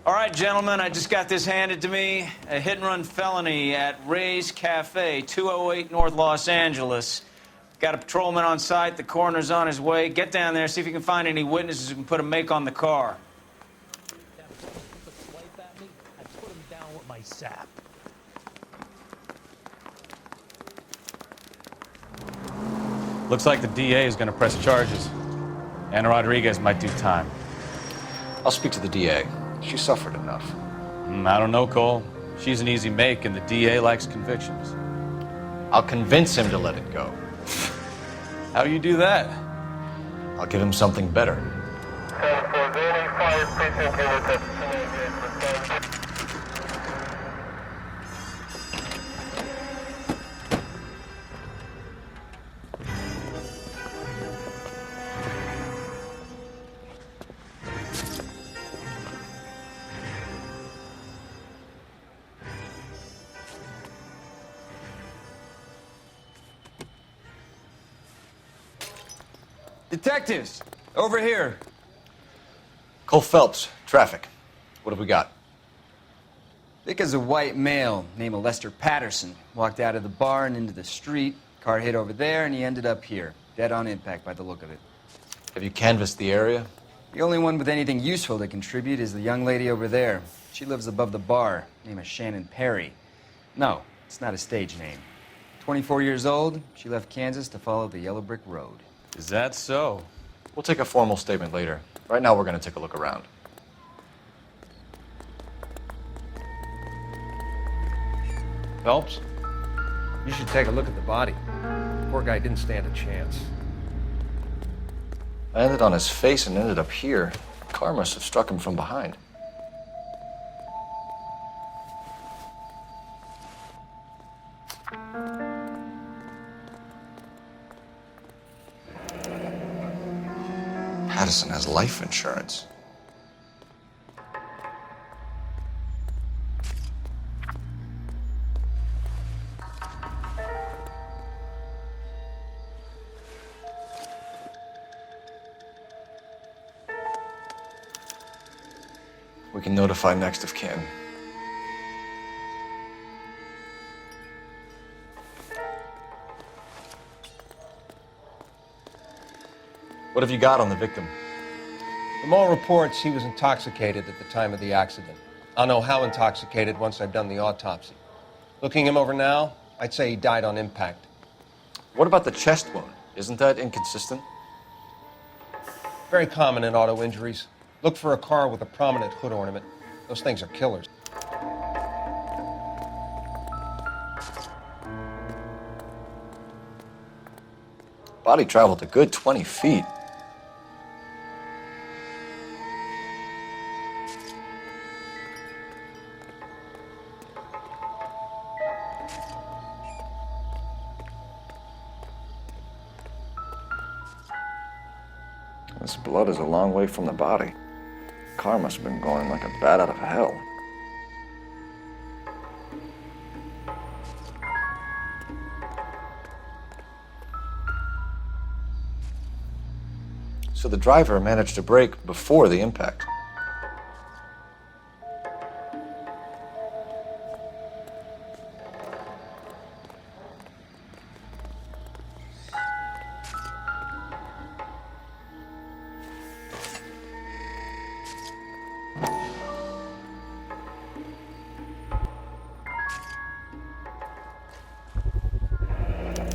All right, gentlemen, I just got this handed to me. A hit-and-run felony at Ray's Café, 208 North Los Angeles. Got a patrolman on site. The coroner's on his way. Get down there, see if you can find any witnesses who can put a make on the car. Looks like the DA is going to press charges. Anna Rodriguez might do time. I'll speak to the DA. She suffered enough. I don't know, Cole. She's an easy make, and the DA likes convictions. I'll convince him to let it go. How do you do that? I'll give him something better. Detectives, over here. Cole Phelps, traffic. What have we got? Vic is a white male named Lester Patterson. Walked out of the bar and into the street. Car hit over there, and he ended up here. Dead on impact by the look of it. Have you canvassed the area? The only one with anything useful to contribute is the young lady over there. She lives above the bar. Name is Shannon Perry. No, it's not a stage name. 24 years old, she left Kansas to follow the yellow brick road. Is that so? We'll take a formal statement later. Right now, we're going to take a look around. Phelps, you should take a look at the body. Poor guy didn't stand a chance. I landed on his face and ended up here. The car must have struck him from behind. Patterson has life insurance. We can notify next of kin. What have you got on the victim? From all reports, he was intoxicated at the time of the accident. I'll know how intoxicated once I've done the autopsy. Looking him over now, I'd say he died on impact. What about the chest wound? Isn't that inconsistent? Very common in auto injuries. Look for a car with a prominent hood ornament. Those things are killers. Body traveled a good 20 feet. This blood is a long way from the body. The car must have been going like a bat out of hell. So the driver managed to brake before the impact.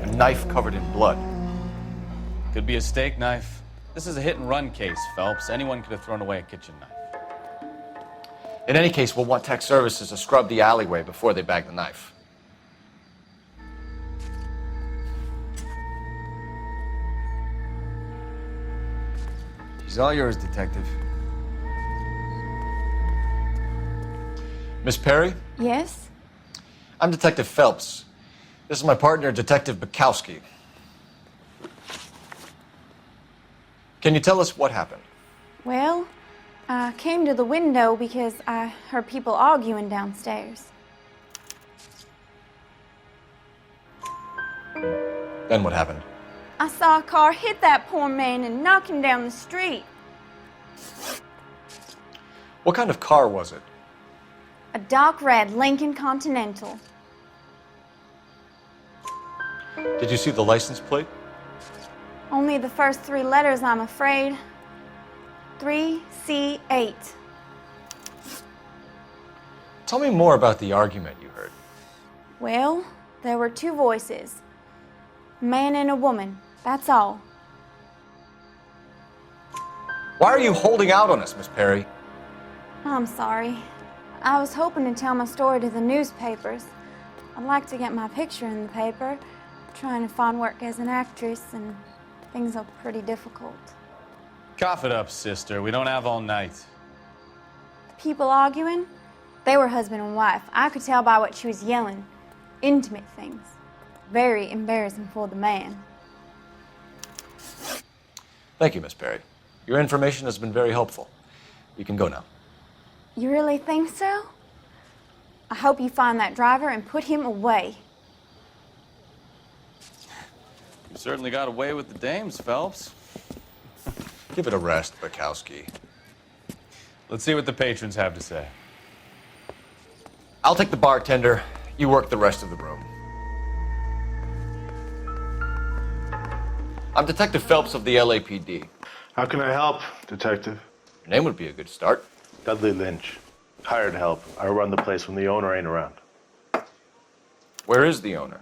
A knife covered in blood. Could be a steak knife. This is a hit-and-run case, Phelps. Anyone could have thrown away a kitchen knife. In any case, we'll want tech services to scrub the alleyway before they bag the knife. She's all yours, Detective. Miss Perry? Yes? I'm Detective Phelps. This is my partner, Detective Bukowski. Can you tell us what happened? Well, I came to the window because I heard people arguing downstairs. Then what happened? I saw a car hit that poor man and knock him down the street. What kind of car was it? A dark red Lincoln Continental. Did you see the license plate? Only the first 3 letters, I'm afraid. 3C8. Tell me more about the argument you heard. Well, there were 2 voices. A man and a woman, that's all. Why are you holding out on us, Miss Perry? I'm sorry. I was hoping to tell my story to the newspapers. I'd like to get my picture in the paper. Trying to find work as an actress, and things are pretty difficult. Cough it up, sister. We don't have all night. The people arguing, they were husband and wife. I could tell by what she was yelling. Intimate things. Very embarrassing for the man. Thank you, Miss Perry. Your information has been very helpful. You can go now. You really think so? I hope you find that driver and put him away. You certainly got away with the dames, Phelps. Give it a rest, Bukowski. Let's see what the patrons have to say. I'll take the bartender. You work the rest of the room. I'm Detective Phelps of the LAPD. How can I help, Detective? Your name would be a good start. Dudley Lynch. Hired help. I run the place when the owner ain't around. Where is the owner?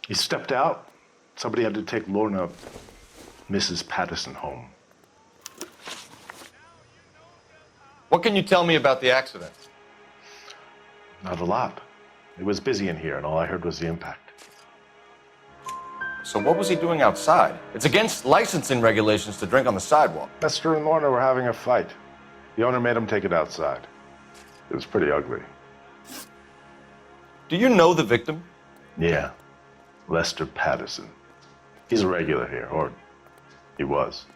He stepped out. Somebody had to take Lorna, Mrs. Patterson, home. What can you tell me about the accident? Not a lot. It was busy in here, and all I heard was the impact. So what was he doing outside? It's against licensing regulations to drink on the sidewalk. Lester and Lorna were having a fight. The owner made him take it outside. It was pretty ugly. Do you know the victim? Yeah. Lester Patterson. He's a regular here, or he was.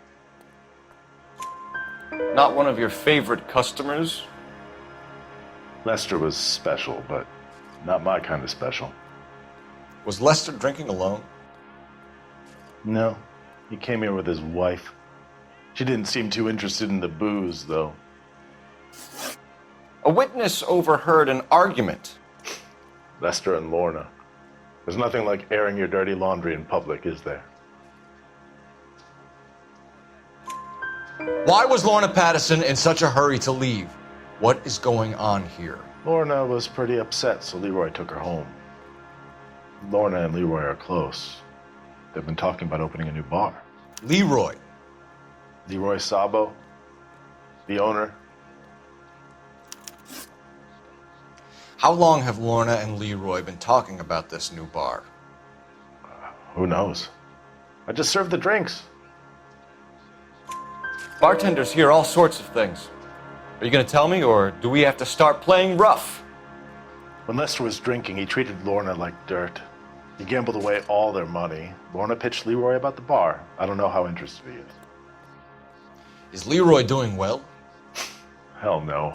Not one of your favorite customers? Lester was special, but not my kind of special. Was Lester drinking alone? No. He came here with his wife. She didn't seem too interested in the booze, though. A witness overheard an argument. Lester and Lorna. There's nothing like airing your dirty laundry in public, is there? Why was Lorna Patterson in such a hurry to leave? What is going on here? Lorna was pretty upset, so Leroy took her home. Lorna and Leroy are close. They've been talking about opening a new bar. Leroy. Leroy Sabo, the owner. How long have Lorna and Leroy been talking about this new bar? Who knows? I just served the drinks. Bartenders hear all sorts of things. Are you going to tell me, or do we have to start playing rough? When Lester was drinking, he treated Lorna like dirt. He gambled away all their money. Lorna pitched Leroy about the bar. I don't know how interested he is. Is Leroy doing well? Hell no.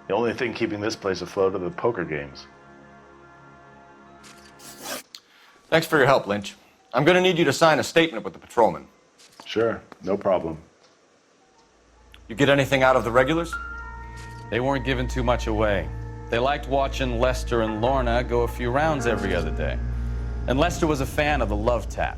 The only thing keeping this place afloat are the poker games. Thanks for your help, Lynch. I'm going to need you to sign a statement with the patrolman. Sure, no problem. You get anything out of the regulars? They weren't giving too much away. They liked watching Lester and Lorna go a few rounds every other day. And Lester was a fan of the love tap.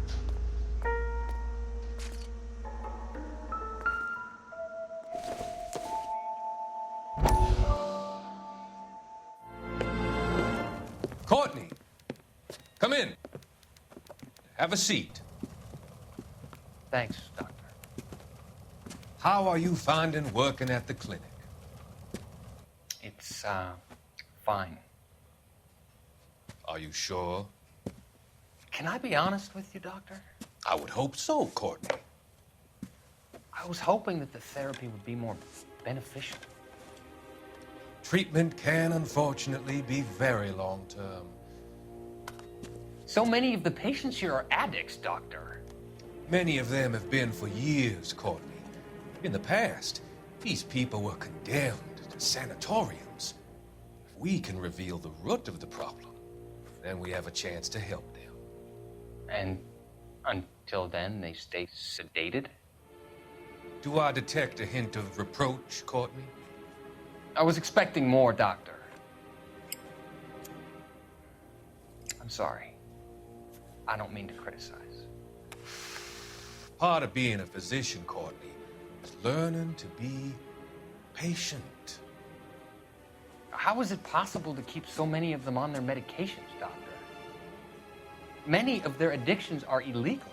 Courtney, come in. Have a seat. Thanks, Doctor. How are you finding working at the clinic? It's, fine. Are you sure? Can I be honest with you, Doctor? I would hope so, Courtney. I was hoping that the therapy would be more beneficial. Treatment can, unfortunately, be very long-term. So many of the patients here are addicts, Doctor. Many of them have been for years, Courtney. In the past, these people were condemned to sanatoriums. If we can reveal the root of the problem, then we have a chance to help them. And until then, they stay sedated? Do I detect a hint of reproach, Courtney? I was expecting more, Doctor. I'm sorry. I don't mean to criticize. Part of being a physician, Courtney, is learning to be patient. How is it possible to keep so many of them on their medications, Doctor? Many of their addictions are illegal.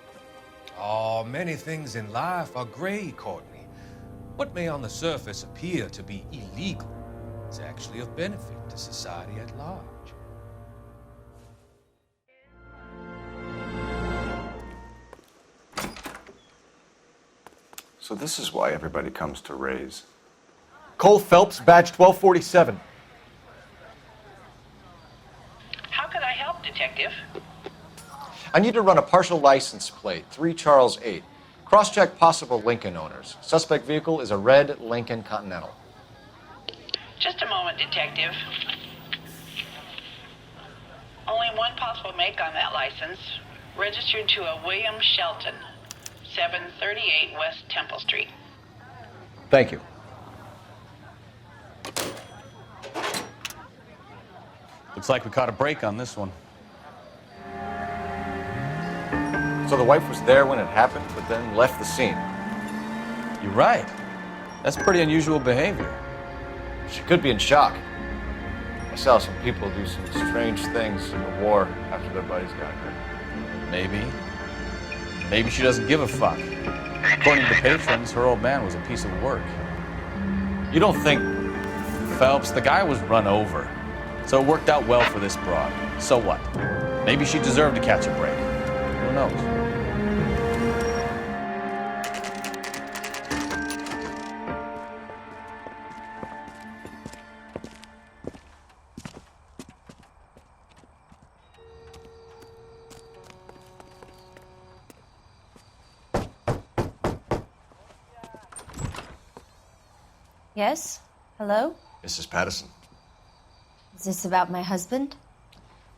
Oh, many things in life are gray, Courtney. What may on the surface appear to be illegal is actually of benefit to society at large. So this is why everybody comes to Ray's. Cole Phelps, badge 1247. How can I help, Detective? I need to run a partial license plate, 3 Charles 8. Cross-check possible Lincoln owners. Suspect vehicle is a red Lincoln Continental. Just a moment, Detective. Only one possible make on that license. Registered to a William Shelton, 738 West Temple Street. Thank you. Looks like we caught a break on this one. So the wife was there when it happened, but then left the scene. You're right. That's pretty unusual behavior. She could be in shock. I saw some people do some strange things in the war after their buddies got hurt. Maybe. Maybe she doesn't give a fuck. According to patrons, her old man was a piece of work. You don't think... Phelps, the guy was run over. So it worked out well for this broad. So what? Maybe she deserved to catch a break. Who knows? Yes? Hello? Mrs. Patterson. Is this about my husband?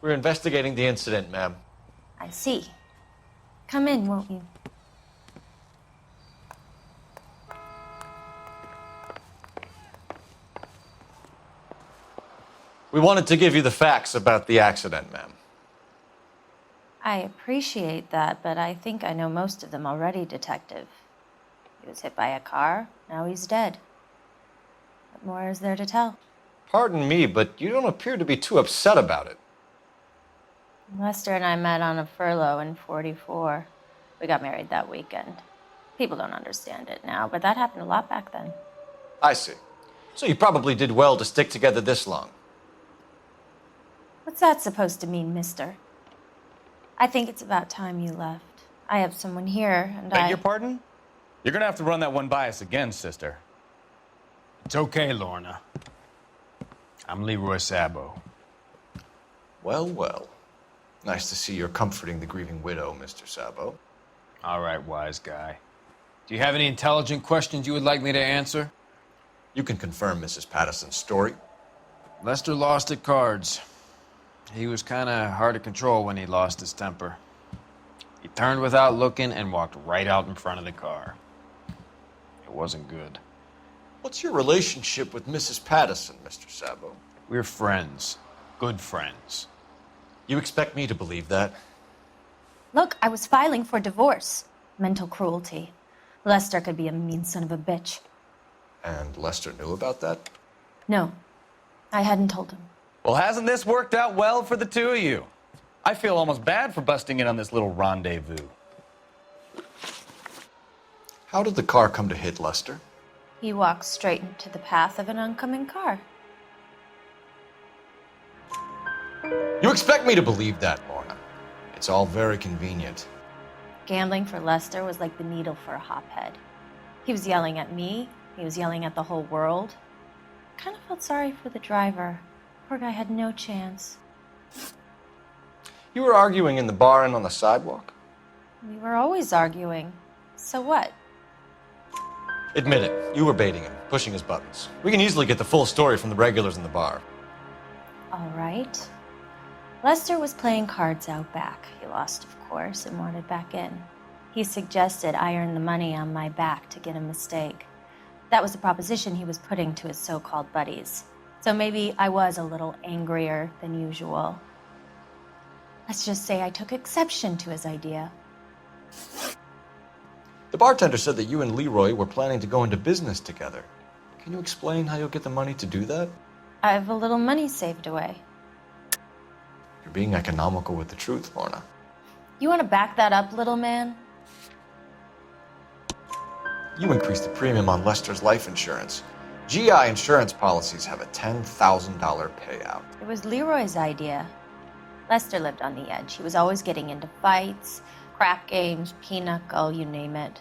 We're investigating the incident, ma'am. I see. Come in, won't you? We wanted to give you the facts about the accident, ma'am. I appreciate that, but I think I know most of them already, Detective. He was hit by a car, now he's dead. What more is there to tell? Pardon me, but you don't appear to be too upset about it. Lester and I met on a furlough in '44. We got married that weekend. People don't understand it now, but that happened a lot back then. I see. So you probably did well to stick together this long. What's that supposed to mean, mister? I think it's about time you left. I have someone here, and Beg your pardon? You're gonna have to run that one by us again, sister. It's okay, Lorna. I'm Leroy Sabo. Well, well. Nice to see you're comforting the grieving widow, Mr. Sabo. All right, wise guy. Do you have any intelligent questions you would like me to answer? You can confirm Mrs. Patterson's story. Lester lost at cards. He was kind of hard to control when he lost his temper. He turned without looking and walked right out in front of the car. It wasn't good. What's your relationship with Mrs. Patterson, Mr. Sabo? We're friends. Good friends. You expect me to believe that? Look, I was filing for divorce. Mental cruelty. Lester could be a mean son of a bitch. And Lester knew about that? No, I hadn't told him. Well, hasn't this worked out well for the two of you? I feel almost bad for busting in on this little rendezvous. How did the car come to hit Lester? He walked straight into the path of an oncoming car. You expect me to believe that, Lorna? It's all very convenient. Gambling for Lester was like the needle for a hophead. He was yelling at me. He was yelling at the whole world. I kind of felt sorry for the driver. Poor guy had no chance. You were arguing in the bar and on the sidewalk? We were always arguing. So what? Admit it, you were baiting him, pushing his buttons. We can easily get the full story from the regulars in the bar. All right. Lester was playing cards out back. He lost, of course, and wanted back in. He suggested I earn the money on my back to get a mistake. That was the proposition he was putting to his so-called buddies. So maybe I was a little angrier than usual. Let's just say I took exception to his idea. The bartender said that you and Leroy were planning to go into business together. Can you explain how you'll get the money to do that? I have a little money saved away. You're being economical with the truth, Lorna. You want to back that up, little man? You increased the premium on Lester's life insurance. GI insurance policies have a $10,000 payout. It was Leroy's idea. Lester lived on the edge. He was always getting into fights, crap games, pinochle, you name it.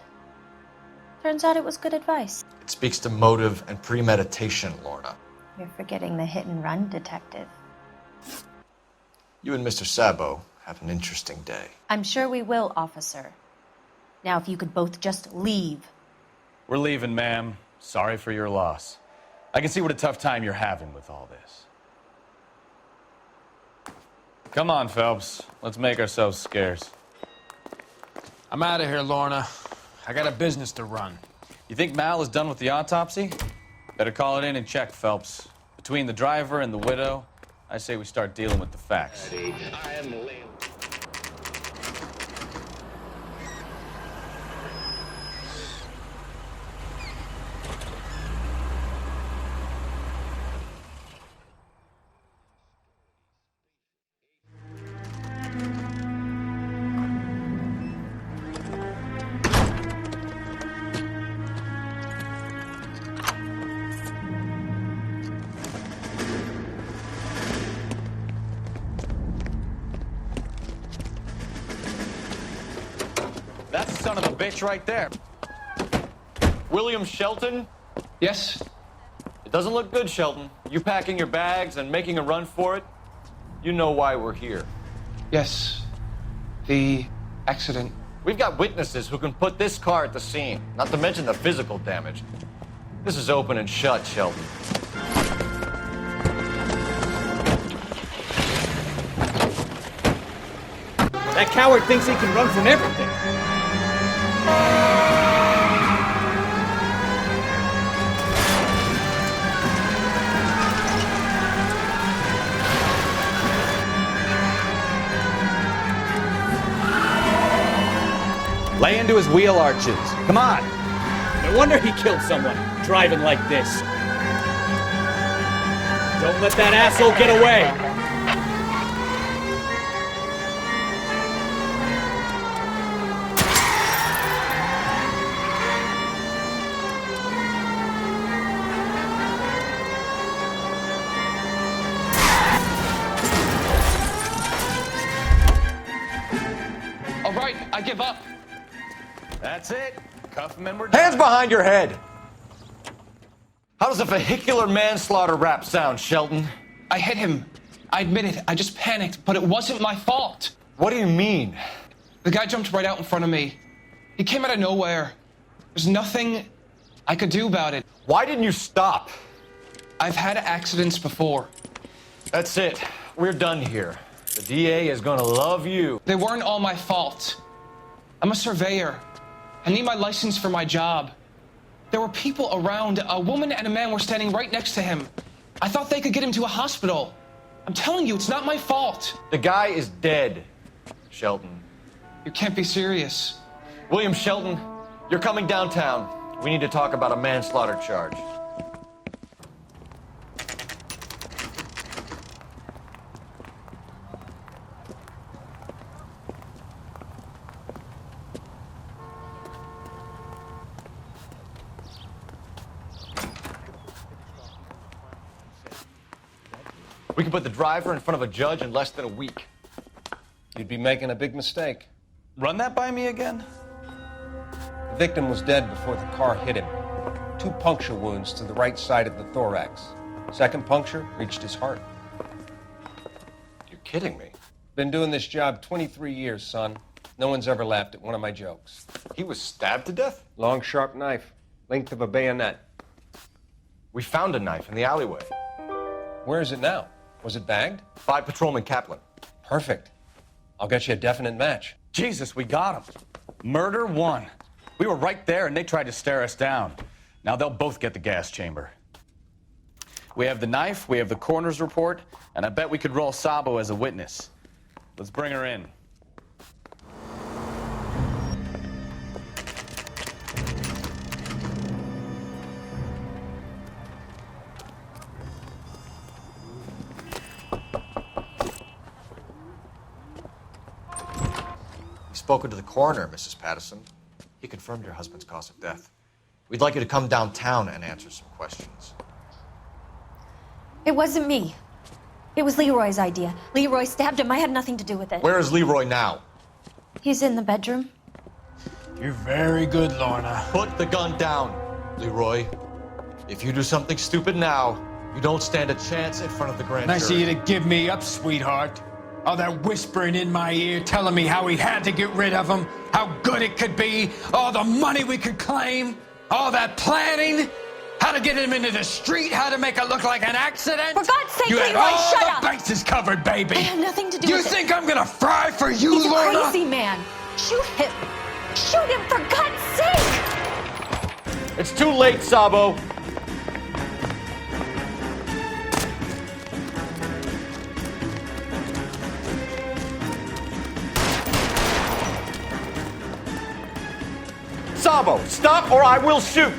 Turns out it was good advice. It speaks to motive and premeditation, Lorna. You're forgetting the hit-and-run detective. You and Mr. Sabo have an interesting day. I'm sure we will, officer. Now, if you could both just leave. We're leaving, ma'am. Sorry for your loss. I can see what a tough time you're having with all this. Come on, Phelps. Let's make ourselves scarce. I'm out of here, Lorna. I got a business to run. You think Mal is done with the autopsy? Better call it in and check, Phelps. Between the driver and the widow, I say we start dealing with the facts. That's the son of a bitch right there. William Shelton? Yes? It doesn't look good, Shelton. You packing your bags and making a run for it? You know why we're here. Yes. The accident. We've got witnesses who can put this car at the scene, not to mention the physical damage. This is open and shut, Shelton. That coward thinks he can run from everything. Lay into his wheel arches. Come on. No wonder he killed someone, driving like this. Don't let that asshole get away. All right, I give up. That's it. Cuff him and we're done. Hands behind your head! How does a vehicular manslaughter rap sound, Shelton? I hit him. I admit it. I just panicked, but it wasn't my fault. What do you mean? The guy jumped right out in front of me. He came out of nowhere. There's nothing I could do about it. Why didn't you stop? I've had accidents before. That's it. We're done here. The DA is gonna love you. They weren't all my fault. I'm a surveyor. I need my license for my job. There were people around. A woman and a man were standing right next to him. I thought they could get him to a hospital. I'm telling you, it's not my fault. The guy is dead, Shelton. You can't be serious. William Shelton, you're coming downtown. We need to talk about a manslaughter charge. We can put the driver in front of a judge in less than a week. You'd be making a big mistake. Run that by me again? The victim was dead before the car hit him. 2 puncture wounds to the right side of the thorax. Second puncture reached his heart. You're kidding me. Been doing this job 23 years, son. No one's ever laughed at one of my jokes. He was stabbed to death? Long, sharp knife. Length of a bayonet. We found a knife in the alleyway. Where is it now? Was it bagged? By Patrolman Kaplan. Perfect. I'll get you a definite match. Jesus, we got him. Murder 1. We were right there and they tried to stare us down. Now they'll both get the gas chamber. We have the knife, we have the coroner's report, and I bet we could roll Sabo as a witness. Let's bring her in. You've spoken to the coroner, Mrs. Patterson. He confirmed your husband's cause of death. We'd like you to come downtown and answer some questions. It wasn't me. It was Leroy's idea. Leroy stabbed him. I had nothing to do with it. Where is Leroy now? He's in the bedroom. You're very good, Lorna. Put the gun down, Leroy. If you do something stupid now, you don't stand a chance in front of the grand Nice of jury. you to give me up, sweetheart. All that whispering in my ear, telling me how we had to get rid of him, how good it could be, all the money we could claim, all that planning, how to get him into the street, how to make it look like an accident. For God's sake, you had Leroy, all shut the up! bases covered, baby. I have nothing to do You with it. think I'm gonna fry for you, He's a Lorna? crazy man. Shoot him. Shoot him, for God's sake! It's too late, Sabo. Sabo, stop or I will shoot!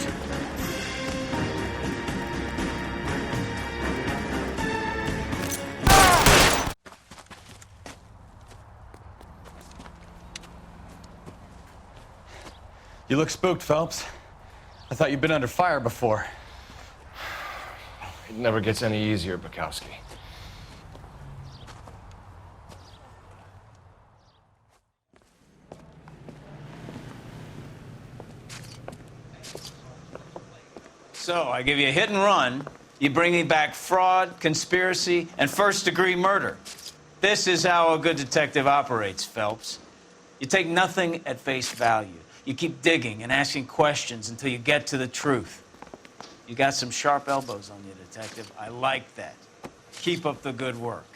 You look spooked, Phelps. I thought you'd been under fire before. It never gets any easier, Bukowski. So, I give you a hit and run. You bring me back fraud, conspiracy, and first-degree murder. This is how a good detective operates, Phelps. You take nothing at face value. You keep digging and asking questions until you get to the truth. You got some sharp elbows on you, detective. I like that. Keep up the good work.